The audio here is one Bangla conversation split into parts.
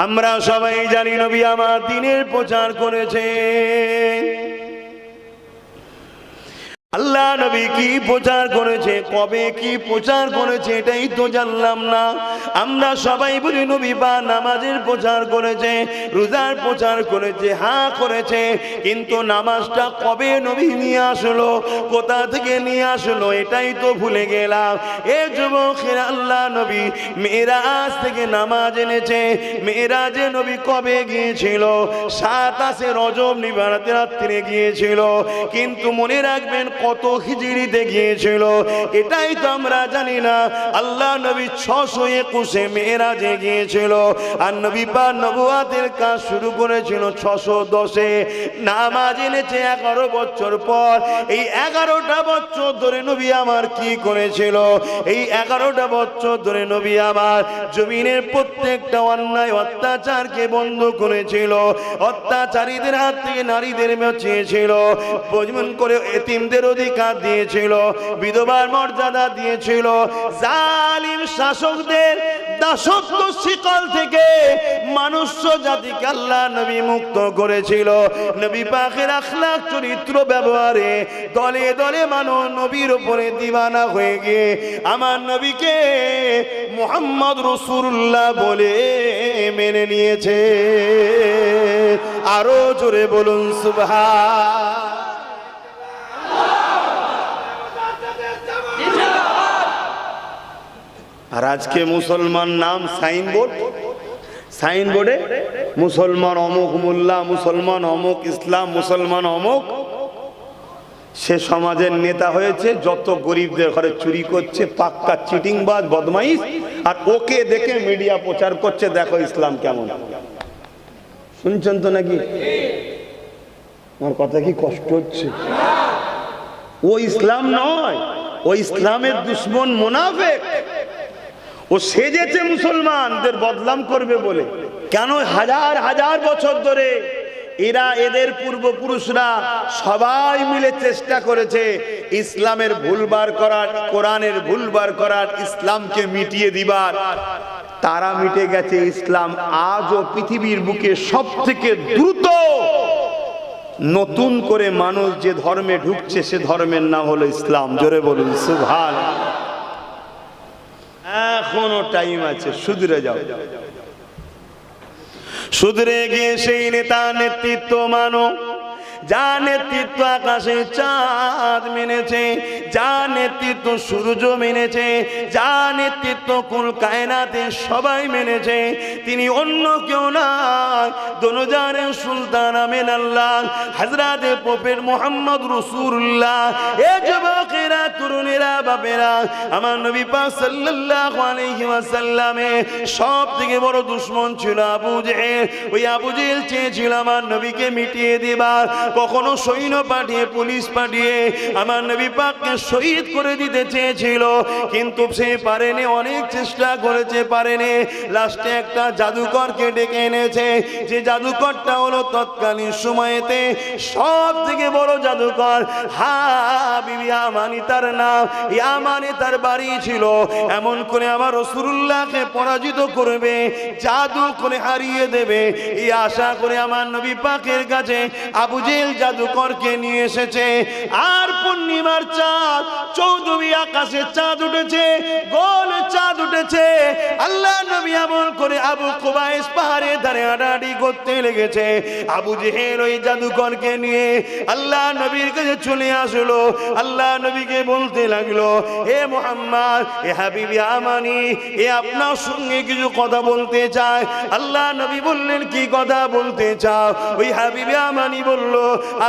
আমরা সবাই জানি নবী আমার দ্বীনের প্রচার করেছে। আল্লাহ নবী কি প্রচার করেছে, কবে কি প্রচার করেছে এটাই তো জানলাম না। আমরা সবাই বলি নবী বা নামাজের প্রচার করেছে, রোজার প্রচার করেছে, হ্যাঁ করেছে, কিন্তু নামাজটা কবে নবী নিয়ে আসলো, কোথা থেকে নিয়ে আসলো এটাই তো ভুলে গেলাম। এ যুবকের আল্লাহ নবী মেরাজ থেকে নামাজ এনেছে। মেরাজে নবী কবে গিয়েছিল? 27 রজব নিবারাতে রাত্রে গিয়েছিল। কিন্তু মনে রাখবেন কত হিজরিতে গিয়েছিল এটাই তো আমরা জানি না। আল্লাহ নবী 621 মেরাজে গিয়েছিল, আর নবী পাক নবুয়াতের কাজ শুরু করেছিল 610-এ। নামাজ এনেছে 11 বছর পর। এই 11টা বছর ধরে নবী আমার কি করেছিল? এই 11টা বছর ধরে নবী আমার জমিনের প্রত্যেকটা অন্যায় অত্যাচারকে বন্ধ করেছিল, অত্যাচারীদের হাত থেকে নারীদের বাঁচিয়েছিল, প্রজনন করে এতিমদের অধিকার দিয়েছিল, বিধবার মর্যাদা দিয়েছিল, জালিম শাসকদের দাসত্ব শিকল থেকে মানুষ জাতিকে আল্লাহ নবী মুক্ত করেছিল। নবী পাকের আখলাক চরিত্র ব্যবহারে দলে দলে মানুষ নবীর উপরে দিওয়ানা হয়ে গিয়ে আমার নবীকে মুহাম্মদ রাসূলুল্লাহ বলে মেনে নিয়েছে। আরো জোরে বলুন সুবহান। আর আজকে মুসলমান নাম সাইনবোর্ড, সাইনবোর্ডে মুসলমান অমুক মোল্লা, মুসলমান অমুক ইসলাম, মুসলমান অমুক। সে সমাজের নেতা হয়েছে, যত গরিবদের ঘরে চুরি করছে, পাক্কা চিটিংবাজ বদমাইশ, আর ওকে দেখে মিডিয়া প্রচার করছে দেখো ইসলাম কেমন। শুনছেন তো নাকি? আমার কথা কি কষ্ট হচ্ছে? ও ইসলাম নয়, ও ইসলামের দুশ্মন মুনাফিক। ও সেজেছে মুসলমানদের বদনাম করবে বলে। কেন? হাজার হাজার বছর ধরে এরা, এদের পূর্বপুরুষরা সবাই মিলে চেষ্টা করেছে ইসলামের ভুল বার করার, কোরআনের ভুল বার করার, ইসলামকে মিটিয়ে দিবার। তারা মিটে গেছে। ইসলাম আজও পৃথিবীর বুকে সব থেকে দ্রুত নতুন করে মানুষ যে ধর্মে ঢুকছে সে ধর্মের নাম হলো ইসলাম। জোরে বলুন সুবহানাল্লাহ। এখনো টাইম আছে, শুধরে যাও। শুধরে গিয়ে সেই নেতা নেতৃত্ব মানো, যা নেতৃত্ব আকাশে চাঁদ মেনেছে, যা নেতৃত্ব সূর্য মেনেছে, যা নেতৃত্ব কুল কায়নাতে সবাই মেনেছে, তিনি অন্য কেউ নয়, দোনজানের সুলতান আমিন আল্লাহ হযরতে প্রফেট মুহাম্মদ রাসূলুল্লাহ। এ যুবকেরা, তরুণেরা, বাপেরা, আমার নবী পাক সাল্লাল্লাহু আলাইহি ওয়াসাল্লামের সবথেকে বড় দুশমন ছিল আবু জেহেল। ওই আবু জেহেল চেয়েছিল আমার নবীকে মিটিয়ে দিবার। কখনো সৈন্য পাঠিয়ে, পুলিশ পাঠিয়ে আমার নবী পাককে শহীদ করে দিতে চেয়েছিল, কিন্তু সে পারেনি। অনেক চেষ্টা করেছে, পারেনি। লাস্টে একটা জাদুকরকে ডেকে এনেছে, যে জাদুকরটা হলো তৎকালীন সময়েতে সব থেকে বড় জাদুকর। হাবিব ইয়ামানি তার নাম, ইয়ামানে তার বাড়ি ছিল। এমন করে আমার রাসূলুল্লাহকে পরাজিত করবে, জাদু করে হারিয়ে দেবে, এই আশা করে আমার নবী পাকের কাছে আবু জেহেল জাদুকরকে নিয়ে এসেছে। আর পূর্ণিমার চাঁদ, চৌদ্দবী আকাশে চাঁদ উঠেছে, গোল চাঁদ উঠেছে। আল্লাহ নবী এমন করে আবু কুবাইস পাহাড়ে ধারে হাঁটাহাঁটি করতে লেগেছে। আবু জেহেল ওই জাদুকরকে নিয়ে আল্লাহ নবীর কাছে চলে আসলো। আল্লাহ নবীকে বলতে লাগলো, হে মুহাম্মদ, এ হাবিব ইয়ামানি, এ আপনার সঙ্গে কিছু কথা বলতে চায়। আল্লাহ নবী বললেন, কি কথা বলতে চাও? ওই হাবিব ইয়ামানি বলল,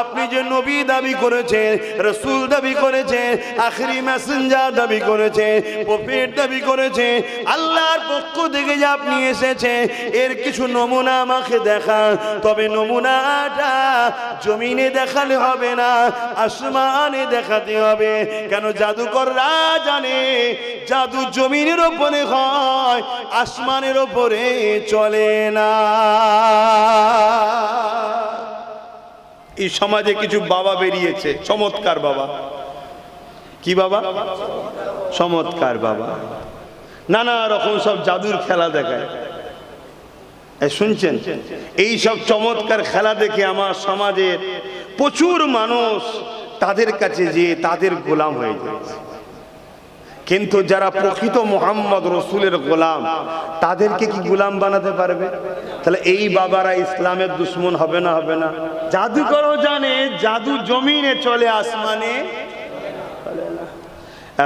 আপনি যে নবী দাবি করেছেন, রাসূল দাবি করেছেন, আখেরি মেসেঞ্জার দাবি করেছেন, প্রফেট দাবি করেছেন, আল্লাহর পক্ষ থেকে যে আপনি এসেছেন, এর কিছু নমুনা আমাকে দেখান। তবে নমুনাটা জমিনে দেখালে হবে না, আসমানে দেখাতে হবে। কেন? জাদুকররা জানে জাদু জমিনের উপরে হয়, আসমানের উপরে চলে না। এই সমাজে কিছু বাবা বেরিয়েছে, চমৎকার বাবা। কি বাবা? চমৎকার বাবা। নানা রকম সব জাদুর খেলা দেখায়। শুনছেন? এই সব চমৎকার খেলা দেখে আমার সমাজের প্রচুর মানুষ তাদের কাছে যে তাদের গোলাম হয়ে যাচ্ছে। কিন্তু যারা প্রকৃত মুহাম্মদ রসুলের গোলাম, তাদেরকে কি গোলাম বানাতে পারবে? তাহলে এই বাবারা ইসলামের দুশ্মন হবে না? হবে না? জাদুকরও জানে জাদু জমিনে চলে, আসমানে চলে না।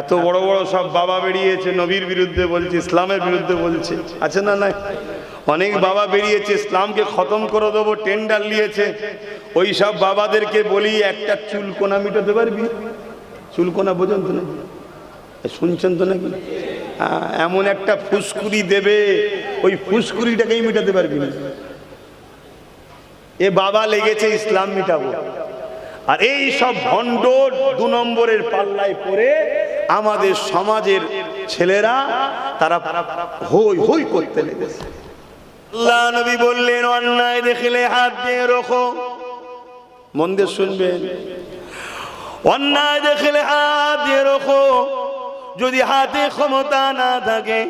এত বড় বড় সব বাবা বেরিয়েছে, নবীর বিরুদ্ধে বলছে, ইসলামের বিরুদ্ধে বলছে, আছে না? নাই? অনেক বাবা বেরিয়েছে ইসলামকে খতম করে দেবো, টেন্ডার নিয়েছে। ওই সব বাবাদেরকে বলি, একটা চুলকোনা মিটাতে পারবি? চুলকোনা বোঝেন তো নাকি? শুনছেন তো নাকি? এমন একটা ফুসকুড়ি দেবে, ওই ফুসকুড়িটাকেই মিটাতে পারবি না। এ বাবা লেগেছে ইসলাম মিটাবো, আর এই সব ভণ্ড 2 নম্বরের পাল্লায় পড়ে আমাদের সমাজের ছেলেরা তারা হই হই করতে লেগেছে। আল্লাহ নবী বললেন, অন্যায় দেখলে হাত দিয়ে রাখো। মন দিয়ে শুনবেন, অন্যায় দেখলে হাত দিয়ে রাখো। যদি হাতে ক্ষমতা না থাকে,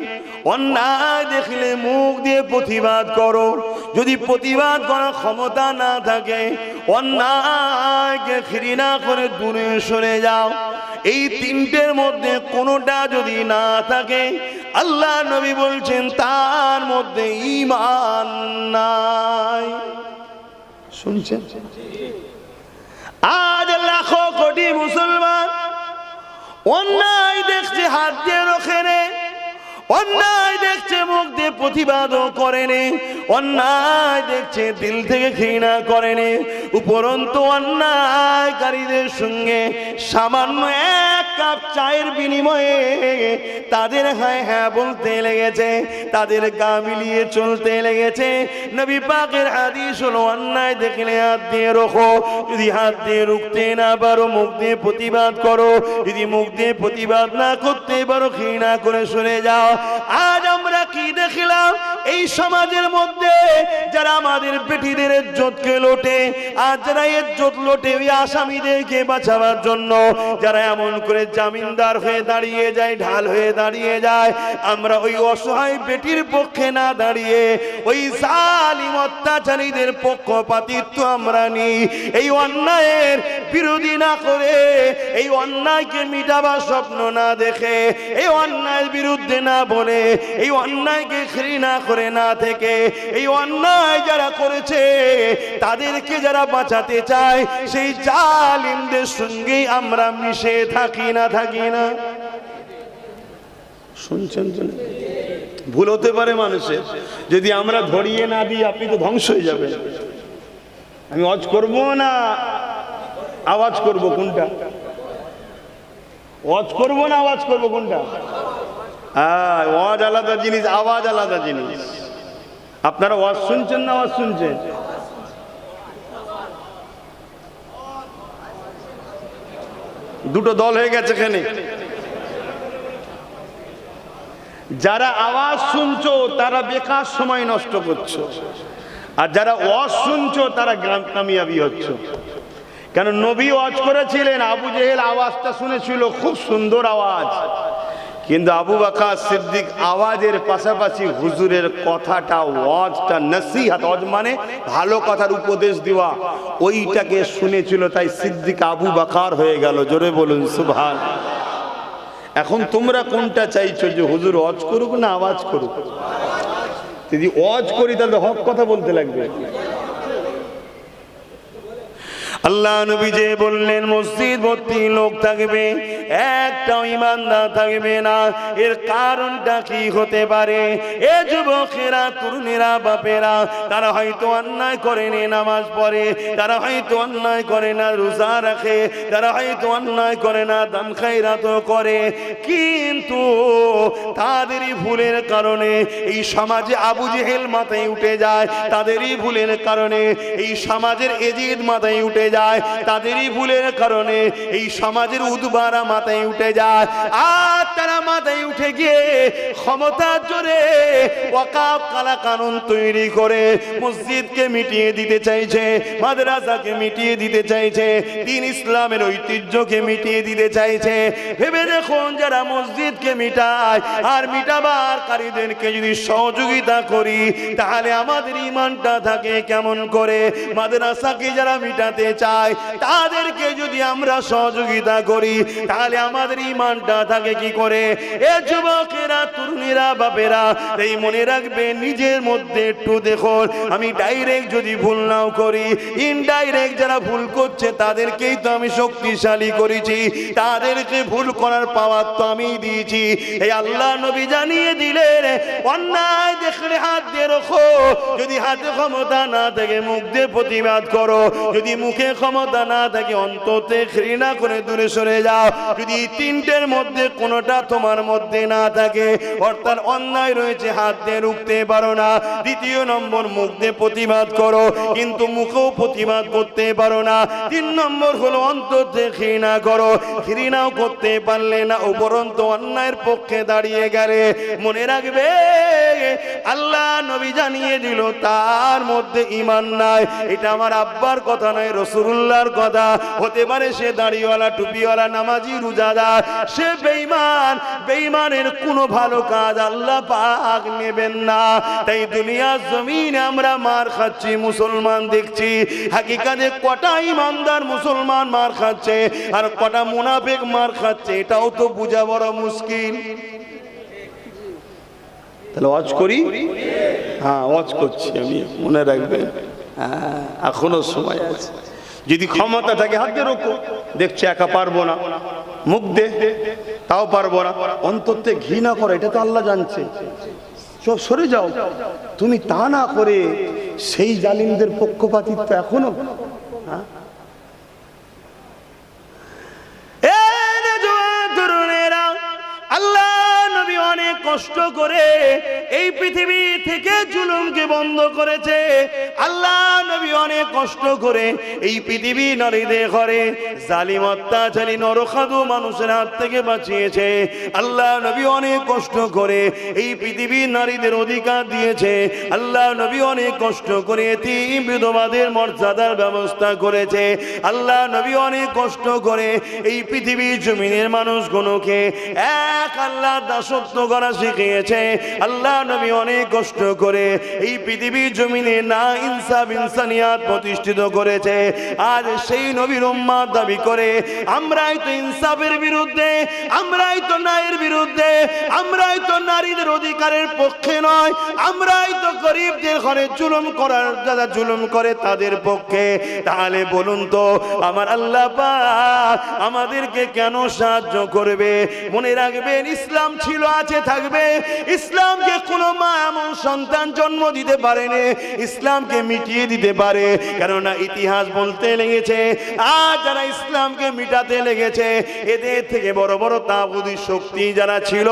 অন্যায় দেখলে মুখ দিয়ে প্রতিবাদ করো। যদি প্রতিবাদ করার ক্ষমতা না থাকে, অন্যায়কে ঘৃণা করে দূরে সরে যাও। এই তিনটের মধ্যে কোনোটা যদি না থাকে, আল্লাহ নবী বলছেন তার মধ্যে ঈমান নাই। শুনছেন? আজ লাখো কোটি মুসলমান অন্যায় দেখছে, হাত দিয়ে রোখে নে। অন্যায় দেখছে, মুখ দিয়ে প্রতিবাদও করেনি। অন্যায় দেখছে, দিল থেকে ঘৃণা করেনি। উপরন্তু অন্যায়কারীদের সঙ্গে সামান্য 1 কাপ চায়ের বিনিময়ে তাদের হ্যাঁ হ্যাঁ বলতে লেগেছে, তাদের গা মিলিয়ে চলতে লেগেছে। নবী পাকের হাদিস হলো, অন্যায় দেখলে হাত দিয়ে রোখো। যদি হাত দিয়ে রুখতে না পারো, মুখ দিয়ে প্রতিবাদ করো। যদি মুখ দিয়ে প্রতিবাদ না করতে পারো, ঘৃণা করে সরে যাও। আজ আমরা কি দেখলাম? এই সমাজের মধ্যে যারা আমাদের বেটিদের ইজ্জতকে লোটে, আর যারা ইজ্জত লোটে ওই আসামিদেরকে বাঁচাবার জন্য, যারা এমন করে জামিনদার হয়ে দাঁড়িয়ে যায়, ঢাল হয়ে দাঁড়িয়ে যায়, আমরা ওই অসহায় বেটির পক্ষে না দাঁড়িয়ে ওই জালিম অত্যাচারীদের পক্ষপাতিত্ব আমরা নিই। এই অন্যায়ের বিরোধী না করে, এই অন্যায়কে মিটাবার স্বপ্ন না দেখে, এই অন্যায়ের বিরুদ্ধে না বলে, এই অন্যায়কে ঘৃণা করে না থেকে, এই অন্যায় যারা করেছে তাদেরকে যারা বাঁচাতে চায়, সেই জালিমদের সঙ্গে আমরা মিশে থাকি না? থাকি না? শুনছেন তো? ভুল হতে পারে মানুষের, যদি আমরা ধরিয়ে না দিই, আপনি তো ধ্বংস হয়ে যাবেন। আমি ওয়াজ করব না আওয়াজ করব? কোনটা? ওয়াজ করব না আওয়াজ করব? কোনটা? ওয়াজ আলাদা জিনিস, আওয়াজ আলাদা জিনিস। আপনারা ওয়াজ শুনছেন না আওয়াজ শুনছেন? দুটো দল হয়ে গেছে এখানে। যারা আওয়াজ শুনছো তারা বেকার সময় নষ্ট করছো, আর যারা ওয়াজ শুনছো তারা কামিয়াবি হচ্ছে। কেন? নবী ওয়াজ করেছিলেন, আবু জেহেল আওয়াজটা শুনেছিল, খুব সুন্দর আওয়াজ, কিন্তু আবু বকর সিদ্দিক আওয়াজের পাশাপাশি হুজুরের কথাটা, ওয়াজটা, নসিহত, ওয়াজ মানে ভালো কথার উপদেশ দেওয়া, ওইটাকে শুনেছিল। তাই সিদ্দিক আবু বকর হয়ে গেল। জোরে বলুন সুবহানাল্লাহ। এখন তোমরা কোনটা চাইছো, যে হুজুর ওয়াজ করুক না আওয়াজ করুক? যদি ওয়াজ করি তাহলে হক কথা বলতে লাগবে। আল্লাহ নবী যে বললেন মসজিদ ভর্তি লোক থাকবে, একটাও ঈমানদার থাকবে না। এর কারণটা কি হতে পারে? এ যুবকেরা, তরুণেরা, বাপেরা, তারা হয়তো অন্যায় করেনি, নামাজ পড়ে, তারা হয়তো অন্যায় করে না, রোজা রাখে, তারা হয়তো অন্যায় করে না, দান খায়রাত করে, কিন্তু তাদেরই ভুলের কারণে এই সমাজে আবু জেহেল মাথায় উঠে যায়। তাদেরই ভুলের কারণে এই সমাজের এজিদ মাথায় উঠে যায়, তাদেরই ভুলের কারণে এই সমাজের উদ্বারা মাথায় উঠে যায়। আর তারা মাথায় উঠে গিয়ে ক্ষমতার জোরে ওয়াকাফ কালা কানুন তৈরি করে মসজিদকে মিটিয়ে দিতে চাইছে, মাদ্রাসাকে মিটিয়ে দিতে চাইছে, দ্বীন ইসলামের ঐতিহ্যকে মিটিয়ে দিতে চাইছে। ভেবে দেখুন, যারা মসজিদকে মিটায় আর মিটাবার কারীদেরকে যদি সহযোগিতা করি তাহলে আমাদের ঈমানটা থাকে কেমন করে? মাদ্রাসাকে যারা মিটাতে চায় তাদেরকে যদি আমরা সহযোগিতা করি তাহলে আমাদের ঈমানটা থাকে কি করে? এ যুবকেরা, তরুণীরা, বাপেরা, এই মনে রাখবে, নিজের মধ্যে একটু দেখুন। আমি ডাইরেক্ট যদি ভুল নাও করি, ইনডাইরেক্ট যারা ভুল করছে তাদেরকেই তো আমি শক্তিশালী করেছি, তাদেরকে ভুল করার পাওয়ার তো আমি দিয়েছি। এই আল্লাহ নবী জানিয়ে দিলেন, অন্যায় দেখলে হাত দিয়ে রাখো, যদি হাতে ক্ষমতা না থাকে মুখ দিয়ে প্রতিবাদ করো, যদি মুখে ক্ষমতা না থাকে অন্ততে ঘৃণা করে দূরে সরে যাও। যদি তিনটের মধ্যে কোনোটা তোমার মধ্যে না থাকে, অর্থাৎ অন্যায় রয়েছে হাত দিয়ে রুখতে পারো না, দ্বিতীয় নম্বর মুখ দিয়ে প্রতিবাদ করো কিন্তু মুখেও প্রতিবাদ করতে পারো না, তিন নম্বর হলো অন্ততে ঘৃণা করো, ঘৃণাও করতে পারলে না, উপরন্ত অন্যায়ের পক্ষে দাঁড়িয়ে গেলে, মনে রাখবে আল্লাহ নবী জানিয়ে দিল তার মধ্যে ঈমান নাই। এটা আমার আব্বার কথা নয়, রাসূলুল্লাহর কথা। হতে পারে সে দাড়িওয়ালা, টুপিওয়ালা, নামাজি, রোজাদার, সে বেঈমান, বেঈমানের কোনো ভালো কাজ আল্লাহ পাক নেবেন না। তাই দুনিয়ার জমিনে আমরা মার খাচ্ছি, মুসলমান দেখছি, হাকিকাতে কটা ইমানদার মুসলমান মার খাচ্ছে আর কটা মুনাফিক মার খাচ্ছে এটাও তো বোঝা বড় মুশকিল। তাহলে ওয়াজ করি? হ্যাঁ, ওয়াজ করছি আমি, মনে রাখবেন। হ্যাঁ, এখনো সময় আছে। যদি ক্ষমতা থাকে হাত দিয়ে রোকো, দেখছে একা পারবো না, মুখ দে তাও পারবো না, অন্ততে ঘৃণা করে, এটা তো আল্লাহ জানছে, সব সরে যাও। তুমি তা না করে সেই জালিমদের পক্ষপাতিত্ব এখনো। হ্যাঁ, আল্লাহ নবী অনেক কষ্ট করে এই পৃথিবী থেকে জুলুমকে বন্ধ করেছে। আল্লাহ নবী অনেক কষ্ট করে এই পৃথিবী নারীদের ঘরে জালিম অত্যাচারী নরখাদু মানুষের হাত থেকে বাঁচিয়েছে। আল্লাহ নবী অনেক কষ্ট করে এই পৃথিবীর নারীদের অধিকার দিয়েছে। আল্লাহ নবী অনেক কষ্ট করে এতিম বিধবাদের মর্যাদার ব্যবস্থা করেছে। আল্লাহ নবী অনেক কষ্ট করে এই পৃথিবীর জমিনের মানুষগুলোকে এক আল্লাহ দাসত্ব করা শিখিয়েছে। আল্লাহ নবী অনেক কষ্ট করে এই পৃথিবীর জমিনে না ইনসাফ ইনসানিয়াত প্রতিষ্ঠিত করেছে। আজ সেই নবীর উম্মত দাবি করে আমরাই তো ইনসাফের বিরুদ্ধে, আমরাই তো ন্যায়ের বিরুদ্ধে, আমরাই তো নারীদের অধিকারের পক্ষে নয়, আমরাই তো গরিবদের ঘরে জুলুম করার, যারা জুলুম করে তাদের পক্ষে। তাহলে বলুন তো আমার আল্লাহ পাক আমাদেরকে কেন সাহায্য করবে? মনে রাখবেন, ইসলাম ছিল, আছে, থাকবে। ইসলামকে কোনো মা এমন সন্তান জন্ম দিতে পারেনি ইসলামকে মিটিয়ে দিতে পারে, কেননা ইতিহাস বলতে লেগেছে আর যারা ইসলামকে মিটাতে লেগেছে এদের থেকে বড় বড় তাগুতি শক্তি যারা ছিল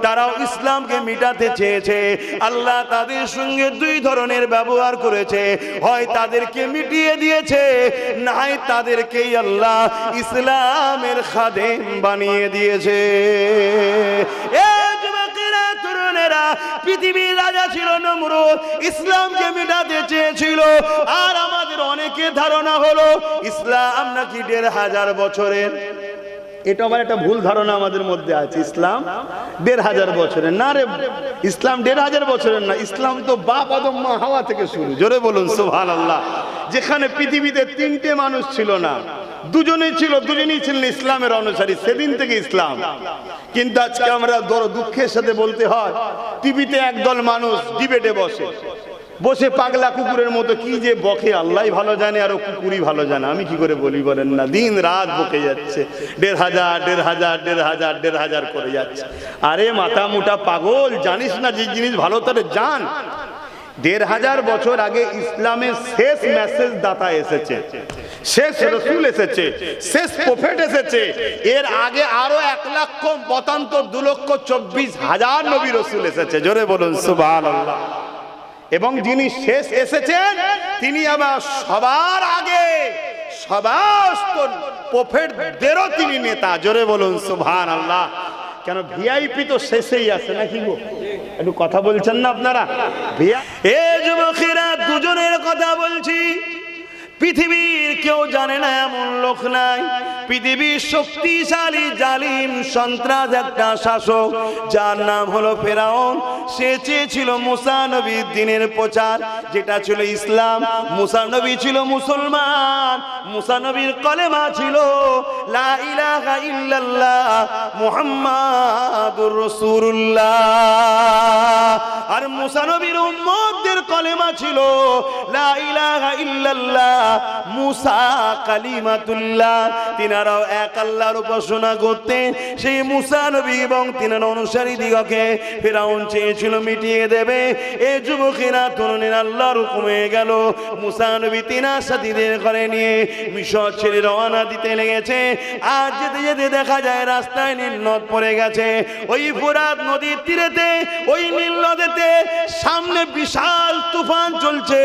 তারাও ইসলামকে মিটাতে চেয়েছে। আল্লাহ তাদের সঙ্গে দুই ধরনের ব্যবহার করেছে, হয় তাদেরকে মিটিয়ে দিয়েছে, নাই তাদেরকেই আল্লাহ ইসলামের খাদেম বানিয়ে দিয়েছে। পৃথিবীর রাজা ছিল নমরুদ, ইসলামকে মিটাতে চেয়েছিল। আর আমাদের অনেকে ধারণা হলো ইসলাম নাকি ১৫০০ বছরের। এটা আবার একটা ভুল ধারণা আমাদের মধ্যে আছে, ইসলাম ১৫০০ বছরের। না রে, ইসলাম ১৫০০ বছরের না, ইসলাম তো বাপ আদম মা হাওয়া থেকে শুরু। জোরে বলুন সুবহানাল্লাহ। যেখানে পৃথিবীতে ৩টে মানুষ ছিল না, দুজনেই ছিলেন ইসলামের অনুসারী, সেদিন থেকে ইসলাম। কিন্তু আজকে আমরা দুঃখের সাথে বলতে হয়, টিভিতে একদল মানুষ ডিবেটে বসে পাগলা কুকুরের মতো কি যে বকে আল্লাহ ভালো জানে, আর কুকুরই ভালো জানে। আমি কি করে বলি বলেন না? দিন রাত বকে যাচ্ছে, ১৫০০ করে যাচ্ছে। আরে মাথা মোটা পাগল, জানিস না যে জিনিস ভালো তাহলে জান। ১৫০০ বছর আগে ইসলামের শেষ মেসেজ দাতা এসেছে, শেষ রসুল এসেছে, শেষ প্রফেট এসেছে। এর আগে আরো ১,৭২,২,২৪,০০০ নবী রসুল এসেছে। জোরে বলুন সুবহানাল্লাহ। এবং যিনি শেষ এসেছেন তিনি আবার সবার আগে সমস্ত প্রফেটদেরও তিনি নেতা। জোরে বলুন সুবহানাল্লাহ। কেন ভিআইপি তো শেষেই আছে নাকি গো? একটু কথা বলছেন না আপনারা? এ যুবকেরা, দুজনের কথা বলছি। পৃথিবীর কেউ জানে না এমন লোক নাই। পৃথিবীর শক্তিশালী জালিম সন্ত্রাস একটা শাসক, যার নাম হলো ফেরাউন। সে চেয়েছিল মুসা নবীর দ্বীনের প্রচার, যেটা ছিল ইসলাম। মুসা নবী ছিল মুসলমান, মুসা নবীর কলেমা ছিল লা ইলাহা ইল্লাল্লাহ মুহাম্মাদুর রাসূলুল্লাহ। আর মুসা নবীর উম্মতদের কলেমা ছিল লা ইলাহা ইল্লাল্লাহ মুসা কালিমাতুল্লাহ। তিনারাও এক আল্লাহর উপাসনা করতেন। সেই মুসা নবী এবং তিনার অনুসারী দিগকে ফেরাউন চেয়েছিল মিটিয়ে দেবে। এই যুবকেরা তরুণের আল্লাহর হুকুম হয়ে গেল। মুসা নবী তিনার সাথীদের করে নিয়ে মিশর ছেড়ে রওনা দিতে লেগেছে। আর যেতে যেতে দেখা যায় রাস্তায় নীল নদ পড়ে গেছে। ওই ফোরাত নদীর তীরেতে, ওই নীল নদীতে সামনে বিশাল তুফান চলছে।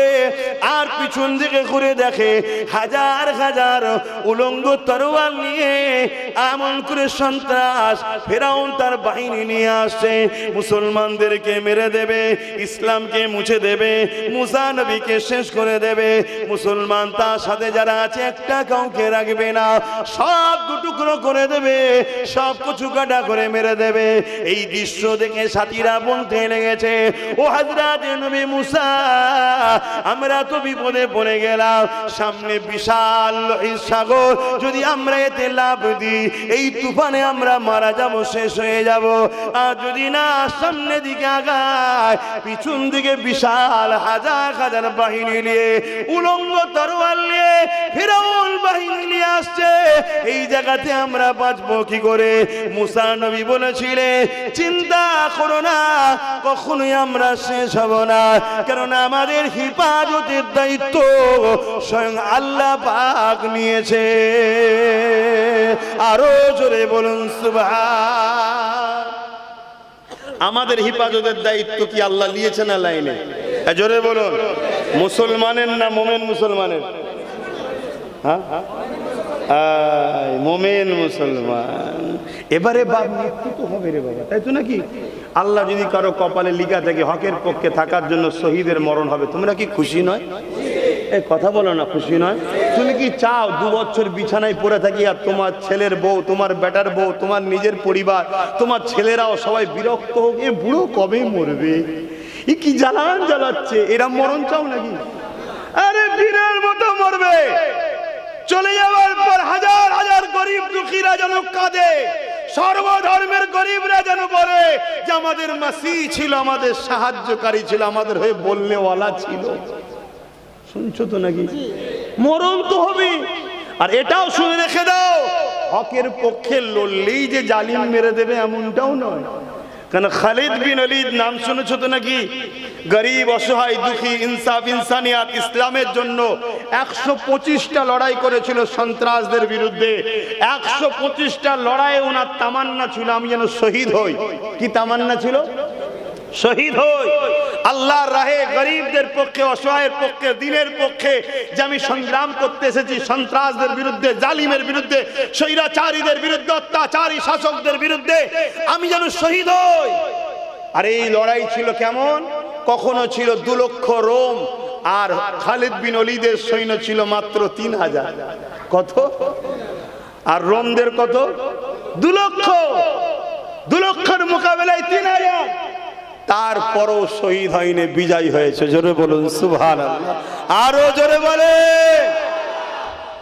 আর পিছন দিকে ঘুরে দেখে হাজার হাজার উলঙ্গ তরোয়াল নিয়ে এমন করে সন্ত্রাস ফেরাউন তার বাহিনী নিয়ে আসছে। মুসলমানদেরকে মেরে দেবে, ইসলামকে মুছে দেবে, মুসা নবীকে শেষ করে দেবে। মুসলমান তার সাথে যারা আছে একটা কাউকে রাখবে না, সব দুটুকরো করে দেবে, সব কিছু কাটা করে মেরে দেবে। এই দৃশ্য দেখে সাথীরা বলতে লেগেছে, ও হযরত নবী মুসা, আমরা তো বিপদে পড়ে গেলাম। সামনে বিশাল লোহিত সাগর, যদি আমরা এতে লাফ দিই এই তুফানে আমরা মারা যাব, শেষ হয়ে যাব। আর যদি না সামনে দিকে আগায়, পিছন দিকে বিশাল হাজার হাজার বাহিনী নিয়ে উলঙ্গ তরোয়াল নিয়ে ফিরাউন বাহিনী নিয়ে আসছে, এই জায়গাতে আমরা বাঁচবো কি করে? মুসা নবী বলেছিলেন, চিন্তা করো না, কখনোই আমরা শেষ হব না, কারণ আমাদের হিফাজতের দায়িত্ব স্বয়ং আল্লাহ পাক নিয়েছে। আরো জোরে বলুন সুবহান। আমাদের হিফাজতের দায়িত্ব কি আল্লাহ নিয়েছে না লাইনে? জোরে বলুন। মুসলমানের না মোমেন মুসলমানের? হ্যাঁ, মোমেন মুসলমান। এবারে বাপ মৃত্যু তো হবে রে বাবা, তাই তো নাকি? আল্লাহ যদি কারো কপালে লিখা থাকে হকের পক্ষে থাকার জন্য শহীদের মরণ হবে, তোমরা কি খুশি নয়? এই কথা বলো না, খুশি নয়? তুমি কি চাও 2 বছর বিছানায় পড়ে থাকি আর তোমার ছেলের বউ, তোমার বেটার বউ, তোমার নিজের পরিবার, তোমার ছেলেরাও সবাই বিরক্ত হোক, এ বুড়ো কবে মরবে, এ কি জ্বালান জ্বালাচ্ছে, এরা মরণ চাও নাকি? আরে বীরের মতো মরবে। চলে যাওয়ার পর হাজার হাজার গরিব দুঃখীরা যেন কাঁদে, সর্বধর্মের গরিবরা যেন বলে যে আমাদের মাসি ছিল, আমাদের সাহায্যকারী ছিল, আমাদের হয়ে বলনেওয়ালা ছিল। শুনছো তো নাকি? মরণ তো হবে। আর এটাও শুনে রেখে দাও, হকের পক্ষে লড়লেই যে জালিম মেরে দেবে এমনটাও নয়। কারণ খালিদ বিন ওয়ালিদ নাম শুনেছো তো নাকি? গরিব, অসহায়, দুঃখী, ইনসাফ, ইনসানিয়াত, ইসলামের জন্য 125টা লড়াই করেছিল সন্ত্রাসদের বিরুদ্ধে। 125টা লড়াইয়ে ওনার তামান্না ছিল আমি যেন শহীদ হই। কি তামান্না ছিল? শহীদ হই, আল্লাহর রাহে, গরিবদের পক্ষে, অসহায়ের পক্ষে, দিনের পক্ষে, যে আমি সংগ্রাম করতে এসেছি সন্ত্রাসদের বিরুদ্ধে, জালিমের বিরুদ্ধে, স্বৈরাচারীদের বিরুদ্ধে, অত্যাচারী শাসকদের বিরুদ্ধে আমি যেন শহীদ হই। আর এই লড়াই ছিল কেমন? কখনো ছিল 2 লক্ষ রোম, আর খালিদ বিন ওয়ালিদের সৈন্য ছিল মাত্র 3000। কত? আর রোমদের কত? 2 লক্ষ। 2 লক্ষের মোকাবেলায় 3000। তারপরও শহীদ হয়নি, বিজয় হয়েছে। জোরে বলুন সুবহানাল্লাহ। আরো জোরে বলে।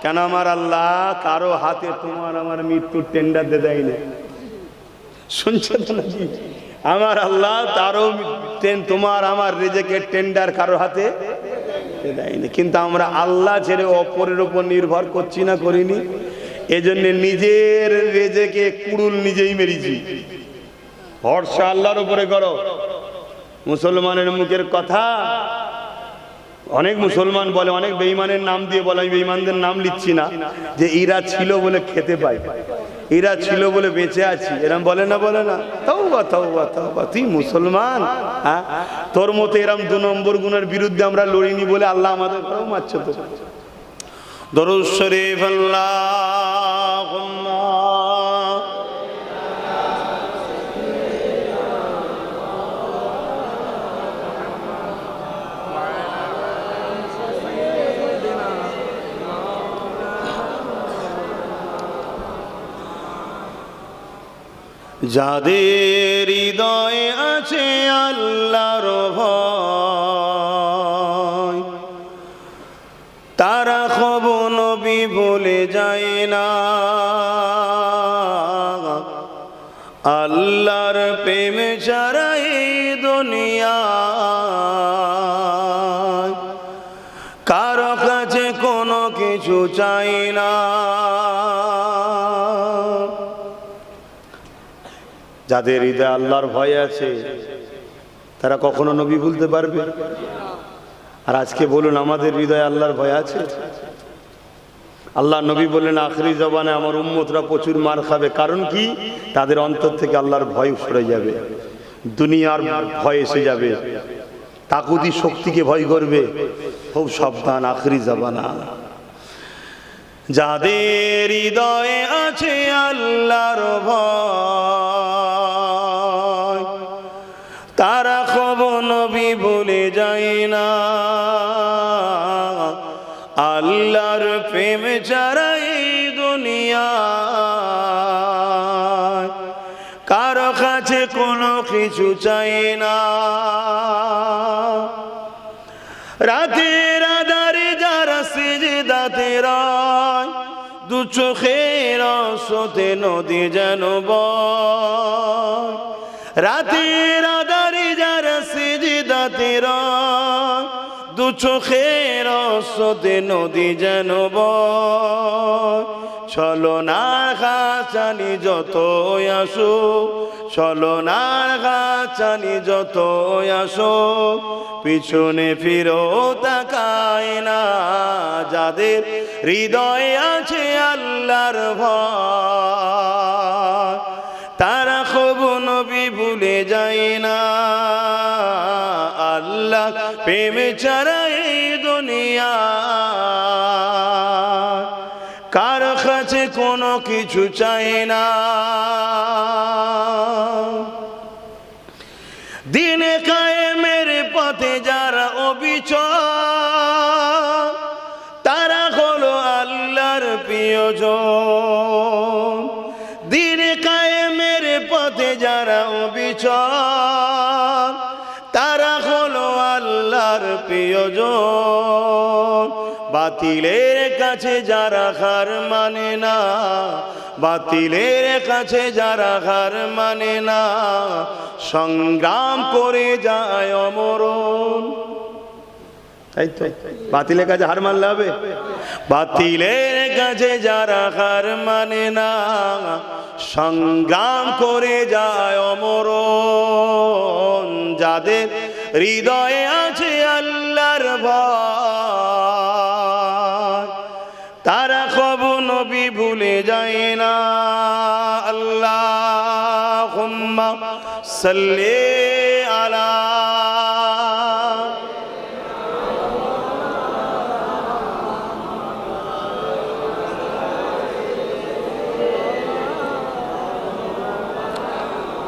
কেন আমার আল্লাহ কারো হাতে তোমার আমার মৃত্যুর টেন্ডার দিয়ে দেয়নি। শুনছেন তো নাকি? আমার আল্লাহ তারও তোমার আমার রিজিকের টেন্ডার কারো হাতে দেয়নি। কিন্তু আমরা আল্লাহ ছেড়ে অপরের উপর নির্ভর করছি না, করিনি? এজন্য নিজের রিজিকে কুড়ুল নিজেই মেরেছি। ভরসা আল্লাহর উপরে করো। মুসলমানের মুখের কথা অনেক মুসলমান বলে, অনেক বেঈমানের নাম দিয়ে বলে, আমি বেঈমানদের নাম লিখছি না, যে এরা ছিল বলে খেতে পাই, এরা ছিল বলে বেঁচে আছি, এরম বলে না? বলে না? তাওবা তাওবা তাওবা। তুই মুসলমান, হ্যাঁ? তোর মতো এরম 2 নম্বর গুণের বিরুদ্ধে আমরা লড়িনি বলে আল্লাহ আমাদের ঘরেও মারছে। তো দরুদ শরীফ আল্লাহুম্মা যাদের হৃদয়ে আছে আল্লাহর ভয় তারা কবু নবী ভুলে যায় না। আল্লাহর প্রেম ছাড়া এই দুনিয়ায় কারো কাছে কোনো কিছু চাই না। যাদের হৃদয়ে আল্লাহর ভয় আছে তারা কখনো নবী ভুলতে পারবে? আর আজকে বলুন, আমাদের হৃদয়ে আল্লাহর ভয় আছে? আল্লাহ নবী বললেন আখরি জবানে আমার উম্মতরা প্রচুর মার খাবে। কারণ কি? তাদের অন্তর থেকে আল্লাহর ভয় সরে যাবে, দুনিয়ার ভয় এসে যাবে, তাগুতি শক্তিকে ভয় করবে। খুব সাবধান, আখরি জবানা। যাদের হৃদয়ে আছে আল্লাহর ভয় তারা কবু নবী ভুলে যায় না। আল্লাহর প্রেম ছাড়া এই দুনিয়ায় কারো কাছে কোনো কিছু চাই না। রাতের আধারে যারা সিজদাতে রয় দু চোখের আঁসুতে নদী যেন বয়। রাতের আধারে যারা সিজদাতে রয় দু চোখের আঁসুতে নদী যেন বয়। ছলনার ঘাচানি যত আসো, ছলনার ঘাচানি যত আসো, পিছনে ফিরো তাকায় না। যাদের হৃদয়ে আছে আল্লাহর ভয় তারা কবু নবী ভুলে যায় না। আল্লাহ প্রেম ছাড়া এই দুনিয়া কার কাছে কোনো কিছু চাই না। দিনে কায়েমের পথে যারা অবিচল তারা হলো আল্লাহর প্রিয়জন। দিনে কায়েমের পথে যারা অবিচল তারা হলো আল্লাহর প্রিয়জন। বাতিলের কাছে যারা হার মানে না, বাতিলের কাছে যারা হার মানে না, সংগ্রাম করে যায় অমরণ। তাই তো, বাতিলের কাছে হার মানলে হবে? বাতিলের কাছে যারা হার মানে না, সংগ্রাম করে যায় অমরণ। যাদের হৃদয়ে আছে আল্লাহর ভয় তারা কবু নবী ভুলে যায় না। আল্লাহুম্মা সাল্লি আলা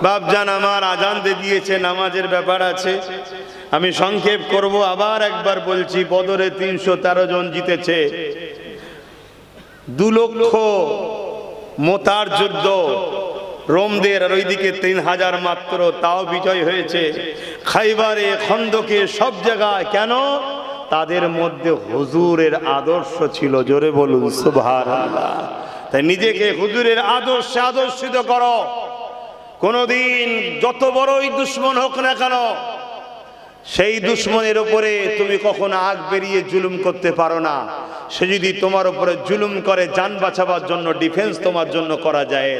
বাপজান আমার আজান দিয়েছে, নামাজের ব্যাপার আছে, আমি সংক্ষেপ করব। আবার একবার বলছি, বদরে 313 জন জিতেছে, 2 লক্ষ মোতার যুদ্ধ, রোমদের আর ওইদিকে 3000 মাত্র, তাও বিজয় হয়েছে। খাইবারে, খন্দকে, সব জায়গায়। কেন? তাদের মধ্যে হুজুরের আদর্শ ছিল। জোরে বলুন সুবহানাল্লাহ। তাই নিজেকে হুজুরের আদর্শে আদর্শিত করো। কোনদিন যত বড়ই দুশ্মন হোক না কেন, সেই দুশ্মনের উপরে তুমি কখনো আগ বেরিয়ে জুলুম করতে পারো না। সে যদি তোমার উপরে জুলুম করে, জান বাঁচাবার জন্য ডিফেন্স তোমার জন্য করা যায়।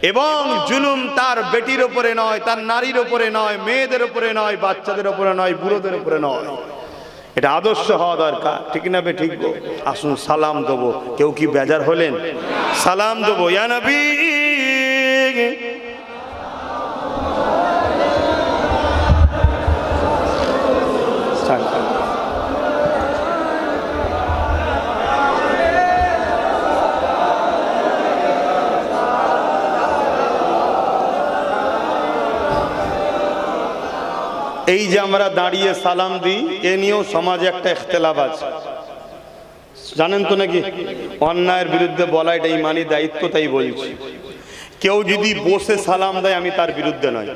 এবং জুলুম তার বেটির উপরে নয়, তার নারীর উপরে নয়, মেয়েদের উপরে নয়, বাচ্চাদের উপরে নয়, বুড়োদের উপরে নয়। এটা আদর্শ হওয়া দরকার, ঠিক না? ঠিক। আসুন সালাম দেবো। কেউ কি বেজার হলেন? সালাম দেবো। ইয়া নবী এই যে আমরা দাঁড়িয়ে সালাম দিই, এ নিয়েও সমাজে একটা ইখতিলাফ আছে, জানেন তো নাকি? অন্যায়ের বিরুদ্ধে বলা এটা ইমানি দায়িত্ব, তাই বলছি। কেউ যদি বসে সালাম দেয় আমি তার বিরুদ্ধে নয়,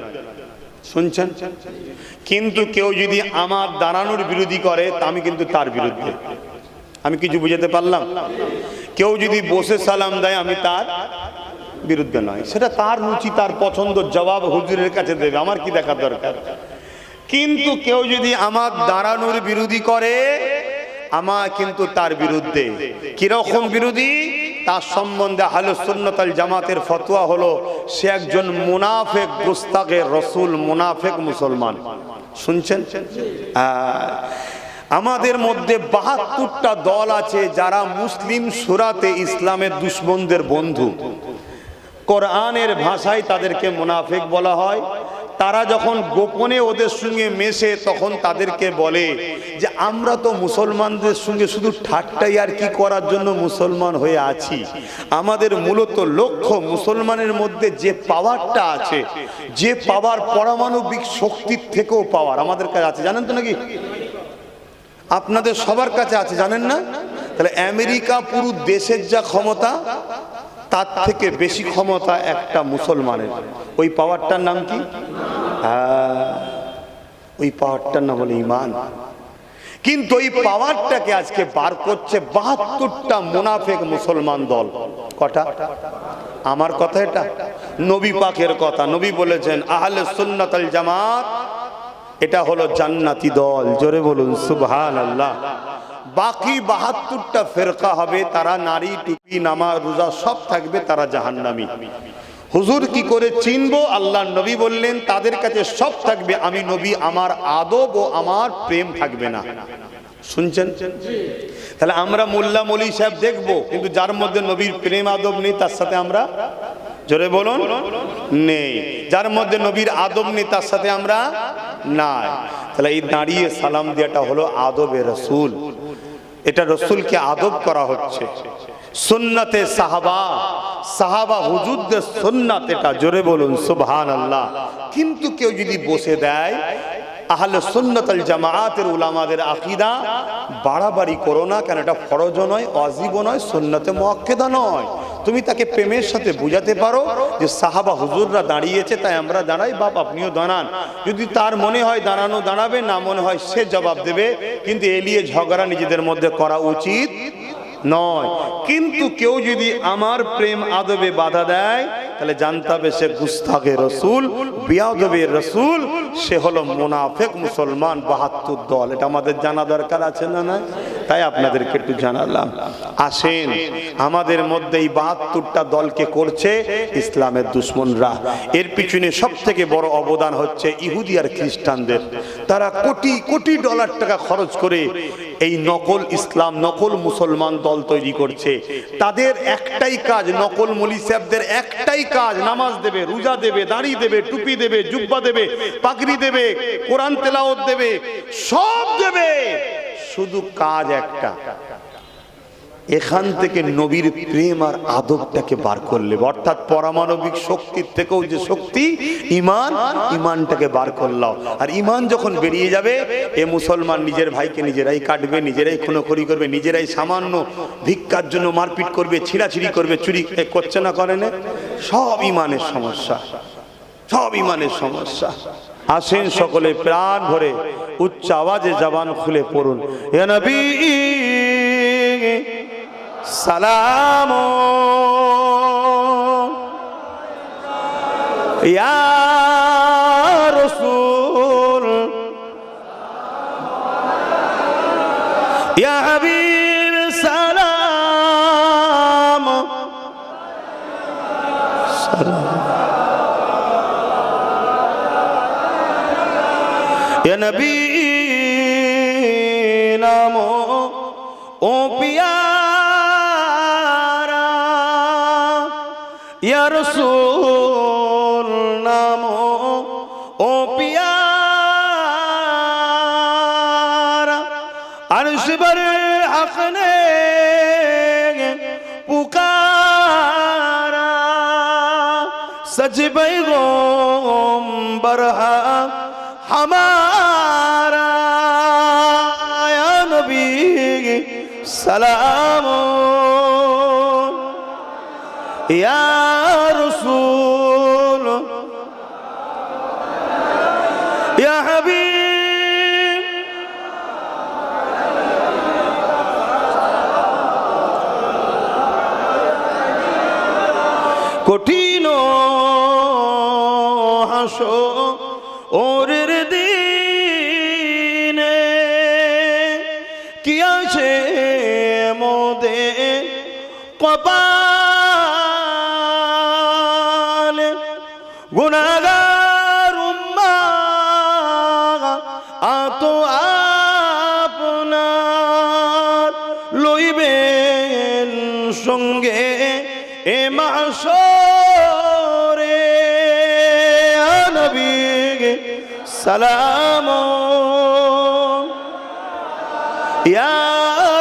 শুনছেন? কিন্তু কেউ যদি আমার দাঁড়ানোর বিরোধী করে তা আমি কিন্তু তার বিরুদ্ধে। আমি কিছু বুঝাতে পারলাম? কেউ যদি বসে সালাম দেয় আমি তার বিরুদ্ধে নয়, সেটা তার রুচি, তার পছন্দ, জবাব হুজুরের কাছে দেবে, আমার কি দেখার দরকার। কিন্তু কেউ যদি আমার দাঁড়ানোর বিরোধী করে আমার কিন্তু তার বিরুদ্ধে। কিরকম বিরোধী? তার সম্বন্ধে আহলুস সুন্নাত ওয়াল জামাতের ফতোয়া হলো সে একজন মুনাফিক, গুস্তাখে রাসূল, মুনাফিক মুসলমান। শুনছেন? আমাদের মধ্যে ৭২টা দল আছে যারা মুসলিম সুরাতে ইসলামের দুশমনদের বন্ধু। কোরআনের ভাষায় তাদেরকে মুনাফিক বলা হয়। তারা যখন গোপনে ওদের সঙ্গে মেশে তখন তাদেরকে বলে যে আমরা তো মুসলমানদের সঙ্গে শুধু ঠাট্টাই আর কি করার জন্য মুসলমান হয়ে আছি, আমাদের মূলত লক্ষ্য মুসলমানের মধ্যে যে পাওয়ারটা আছে, যে পাওয়ার পারমাণবিক শক্তির থেকেও পাওয়ার আমাদের কাছে আছে, জানেন তো নাকি? আপনাদের সবার কাছে আছে, জানেন না? তাহলে আমেরিকা পুরো দেশের যা ক্ষমতা তার থেকে বেশি ক্ষমতা একটা মুসলমানের। ওই পাওয়ারটার নাম কি? ওই পাওয়ারটার নাম হলো ঈমান। কিন্তু ওই পাওয়ারটাকে আজকে বার করছে ৭২টা মুনাফিক মুসলমান দল। কটা? আমার কথা এটা, নবী পাকের কথা। নবী বলেছেন আহলে সুন্নাত ওয়াল জামাত এটা হলো জান্নাতি দল। জোরে বলুন সুবহানাল্লাহ। বাকি ৭২টা ফেরকা হবে, তারা নারী, টুপি, নামাজ, রোজা সব থাকবে, তারা জাহান্নামী। হুজুর কি করে চিনবো? আল্লাহর নবী বললেন তাদের কাছে সব থাকবে, আমি নবী, আমার আদব ও আমার প্রেম থাকবে না। শুনছেন? তাহলে আমরা মোল্লা মৌলী সাহেব দেখবো, কিন্তু যার মধ্যে নবীর প্রেম আদব নেই তার সাথে আমরা, জোরে বলুন, নেই। যার মধ্যে নবীর আদব নেই তার সাথে আমরা নাই। তাহলে এই দাঁড়িয়ে সালাম দেওয়াটা হলো আদবে রসুল। এটা রসুলকে আদব করা হচ্ছে। সুন্নতে সাহাবা, সাহাবা হুজুরদের সুন্নাত এটা। জোরে বলুন সুবহানাল্লাহ। কিন্তু কেউ যদি বসে দেয়, আহলে সুন্নাত ওয়াল জামাতের উলামাদের আকীদা বাড়াবাড়ি করো না, কেন এটা ফরজ নয়, ওয়াজিব নয়, সুন্নতে মুআক্কাদা নয়। তুমি তাকে প্রেমের সাথে বুঝাতে পারো যে সাহাবা হুজুররা দাঁড়িয়েছে তাই আমরা দাঁড়াই, বাপ আপনিও দাঁড়ান। যদি তার মনে হয় দাঁড়ানো দাঁড়াবে, না মনে হয় সে জবাব দেবে, কিন্তু এলিয়ে ঝগড়া নিজেদের মধ্যে করা উচিত নয়। কিন্তু কেউ যদি আমার প্রেম আদবে বাধা দেয় তাহলে জানতে হবে সে গুস্তাখে রসুল, বেয়াদবে রসুল, সে হলো মুনাফিক মুসলমান। ৭২ দল, এটা আমাদের জানা দরকার আছে না? না, তাই আপনাদেরকে একটু জানালাম। আসেন, আমাদের মধ্যে এই ৭২টা দলকে করছে ইসলামের দুশমনরা। এর পিছনে সব থেকে বড় অবদান হচ্ছে ইহুদি আর খ্রিস্টানদের। তারা কোটি কোটি ডলার টাকা খরচ করে এই নকল ইসলাম, নকল মুসলমান দল তৈরি করছে। তাদের একটাই কাজ, নকল মৌলী সাহেবদের একটাই কাজ, নামাজ দেবে, রোজা দেবে, দাড়ি দেবে, টুপি দেবে, জুব্বা দেবে, পাগড়ি দেবে, কোরআন তেলাওয়াত দেবে, সব দেবে, শুধু কাজ একটা, এখান থেকে নবীর প্রেম আর আদবটাকে বার করলে, অর্থাৎ পারমাণবিক শক্তির থেকেও যে শক্তি ঈমান, ঈমানটাকে বার করলাও। আর ঈমান যখন বেরিয়ে যাবে, এ মুসলমান নিজের ভাইকে নিজেরাই কাটবে, নিজেরাই খুনোখুরি করবে, নিজেরাই সামান্য ভিক্ষার জন্য মারপিট করবে, ছিঁড়াছিঁড়ি করবে, চুরি করছে না, করে না? সব ঈমানের সমস্যা, সব ঈমানের সমস্যা। আসেন সকলে প্রাণ ভরে উচ্চ আওয়াজে জবান খুলে পড়ুন, হে নবী সালাম ইয়া রাসূল ইয়া হাবিব সালাম সালাম ইয়া নবী নামো ও পিয়া या रसूल नामो ओ प्यारा, अर्श पर हक ने पुकारा, सच पैगंबर हमारा সালাম ইয়া রাসূল ইয়া হাবিব কঠিন হাসরের দিনে কি আছে মোদের কপালে গুনাহগার উম্মাহ আতো আপনার লইবেন সঙ্গে এ মাহশরে নবী সালাম ইয়া